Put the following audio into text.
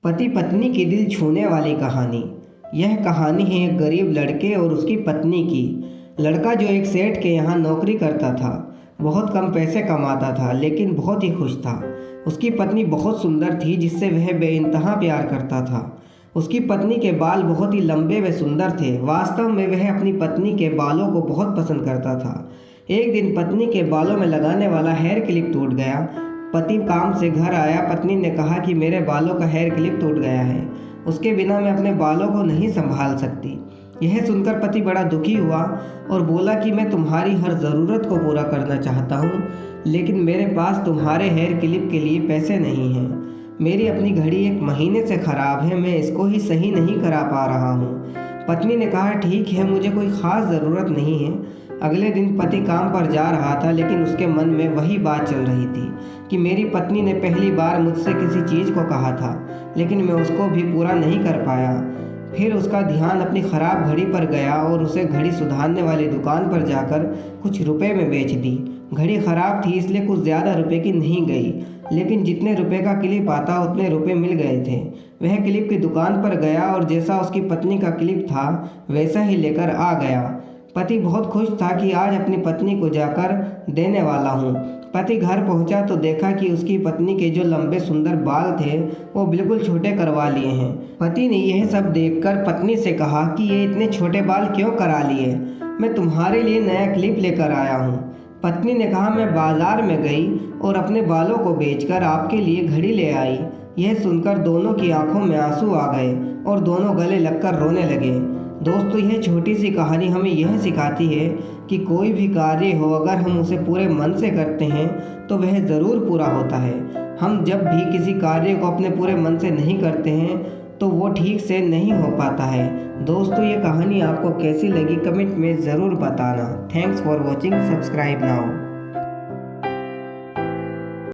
पति पत्नी की दिल छूने वाली कहानी। यह कहानी है एक गरीब लड़के और उसकी पत्नी की। लड़का जो एक सेठ के यहाँ नौकरी करता था, बहुत कम पैसे कमाता था लेकिन बहुत ही खुश था। उसकी पत्नी बहुत सुंदर थी जिससे वह बेइंतहा प्यार करता था। उसकी पत्नी के बाल बहुत ही लंबे व सुंदर थे। वास्तव में वह अपनी पत्नी के बालों को बहुत पसंद करता था। एक दिन पत्नी के बालों में लगाने वाला हेयर क्लिप टूट गया। पति काम से घर आया। पत्नी ने कहा कि मेरे बालों का हेयर क्लिप टूट गया है, उसके बिना मैं अपने बालों को नहीं संभाल सकती। यह सुनकर पति बड़ा दुखी हुआ और बोला कि मैं तुम्हारी हर ज़रूरत को पूरा करना चाहता हूँ, लेकिन मेरे पास तुम्हारे हेयर क्लिप के लिए पैसे नहीं हैं। मेरी अपनी घड़ी 1 महीने से ख़राब है, मैं इसको ही सही नहीं करा पा रहा हूँ। पत्नी ने कहा ठीक है, मुझे कोई ख़ास ज़रूरत नहीं है। अगले दिन पति काम पर जा रहा था लेकिन उसके मन में वही बात चल रही थी कि मेरी पत्नी ने पहली बार मुझसे किसी चीज़ को कहा था लेकिन मैं उसको भी पूरा नहीं कर पाया। फिर उसका ध्यान अपनी ख़राब घड़ी पर गया और उसे घड़ी सुधारने वाली दुकान पर जाकर कुछ रुपए में बेच दी। घड़ी ख़राब थी इसलिए कुछ ज़्यादा रुपए की नहीं गई, लेकिन जितने रुपए का क्लिप आता उतने रुपए मिल गए थे। वह क्लिप की दुकान पर गया और जैसा उसकी पत्नी का क्लिप था वैसा ही लेकर आ गया। पति बहुत खुश था कि आज अपनी पत्नी को जाकर देने वाला हूँ। पति घर पहुँचा तो देखा कि उसकी पत्नी के जो लंबे सुंदर बाल थे वो बिल्कुल छोटे करवा लिए हैं। पति ने यह सब देखकर पत्नी से कहा कि ये इतने छोटे बाल क्यों करा लिए, मैं तुम्हारे लिए नया क्लिप लेकर आया हूँ। पत्नी ने कहा मैं बाजार में गई और अपने बालों को बेचकर आपके लिए घड़ी ले आई। यह सुनकर दोनों की आंखों में आंसू आ गए और दोनों गले लगकर रोने लगे। दोस्तों, यह छोटी सी कहानी हमें यह सिखाती है कि कोई भी कार्य हो अगर हम उसे पूरे मन से करते हैं तो वह ज़रूर पूरा होता है। हम जब भी किसी कार्य को अपने पूरे मन से नहीं करते हैं तो वो ठीक से नहीं हो पाता है। दोस्तों, ये कहानी आपको कैसी लगी कमेंट में ज़रूर बताना। Thanks for watching, subscribe now.